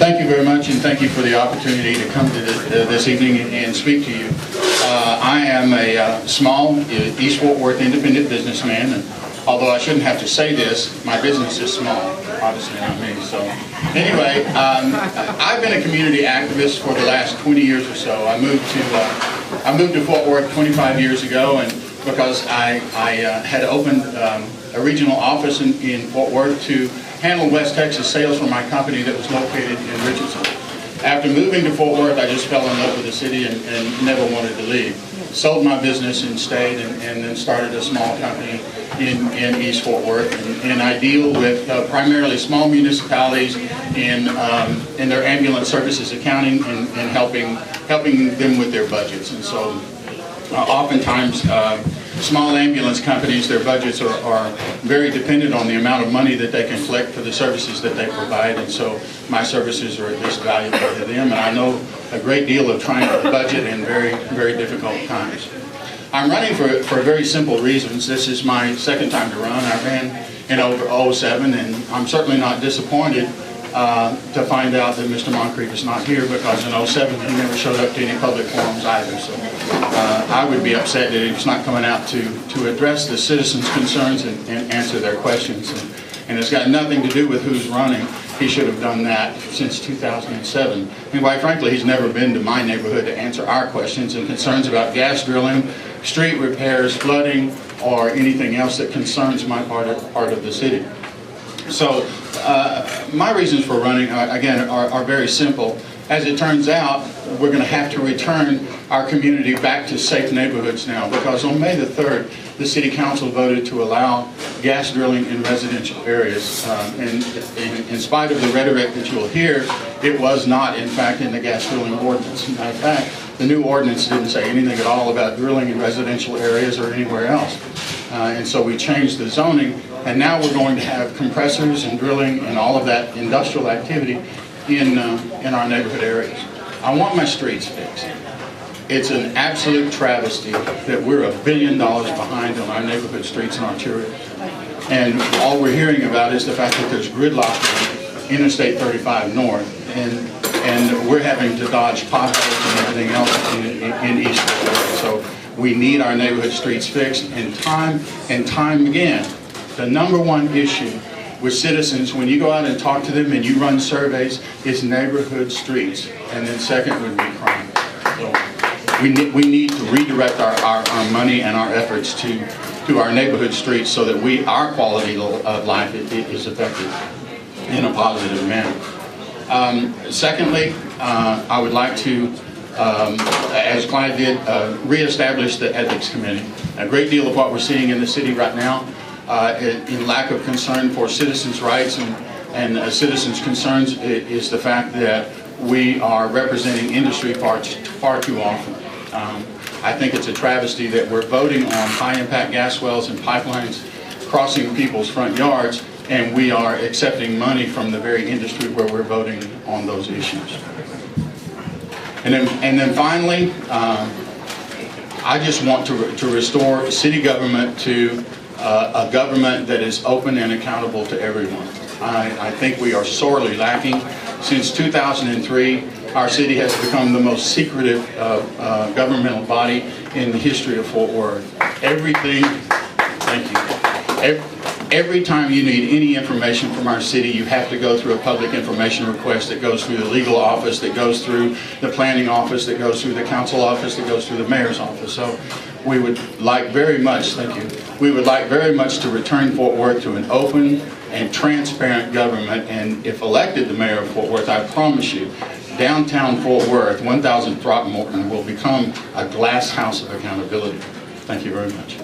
Thank you very much, and thank you for the opportunity to come to this evening and speak to you. I am a small East Fort Worth independent businessman, and although I shouldn't have to say this, my business is small, obviously not me. So anyway, I've been a community activist for the last 20 years or so. I moved to Fort Worth 25 years ago, and because I had opened a regional office in Fort Worth to handle West Texas sales for my company that was located in Richardson. After moving to Fort Worth, I just fell in love with the city and never wanted to leave. Sold my business and stayed, and then started a small company in East Fort Worth. And I deal with primarily small municipalities in their ambulance services accounting and helping them with their budgets. And so oftentimes small ambulance companies, their budgets are very dependent on the amount of money that they can collect for the services that they provide, and so my services are at least valuable to them, and I know a great deal of trying to budget in very, very difficult times. I'm running for very simple reasons. This is my second time to run. I ran in over 07, and I'm certainly not disappointed to find out that Mr. Moncrief is not here, because in 07 he never showed up to any public forums either. So I would be upset that he's not coming out to address the citizens' concerns and answer their questions. And it's got nothing to do with who's running. He should have done that since 2007. And quite frankly, he's never been to my neighborhood to answer our questions and concerns about gas drilling, street repairs, flooding, or anything else that concerns my part of the city. So my reasons for running, again, are very simple. As it turns out, we're going to have to return our community back to safe neighborhoods now, because on May the 3rd, the City Council voted to allow gas drilling in residential areas. And in spite of the rhetoric that you'll hear, it was not, in fact, in the gas drilling ordinance. In fact, the new ordinance didn't say anything at all about drilling in residential areas or anywhere else. And so we changed the zoning, and now we're going to have compressors and drilling and all of that industrial activity in our neighborhood areas. I want my streets fixed. It's an absolute travesty that we're $1 billion behind on our neighborhood streets and arterials. And all we're hearing about is the fact that there's gridlock on Interstate 35 North, and we're having to dodge potholes and everything else in East Fort Worth. So we need our neighborhood streets fixed, and time again, the number one issue with citizens when you go out and talk to them and you run surveys is neighborhood streets, and then second would be crime. So we need to redirect our money and our efforts to our neighborhood streets so that our quality of life is affected in a positive manner. Secondly, I would like to, as Clyde did, reestablish the Ethics Committee. A great deal of what we're seeing in the city right now, in lack of concern for citizens' rights and citizens' concerns, is the fact that we are representing industry far too often. I think it's a travesty that we're voting on high-impact gas wells and pipelines crossing people's front yards, and we are accepting money from the very industry where we're voting on those issues. And then finally, I just want to restore city government to a government that is open and accountable to everyone. I think we are sorely lacking. Since 2003, our city has become the most secretive governmental body in the history of Fort Worth. Everything, thank you. Every time you need any information from our city, you have to go through a public information request that goes through the legal office, that goes through the planning office, that goes through the council office, that goes through the mayor's office. So we would like very much, thank you, we would like very much to return Fort Worth to an open and transparent government, and if elected the mayor of Fort Worth, I promise you, downtown Fort Worth, 1000 Throckmorton, will become a glass house of accountability. Thank you very much.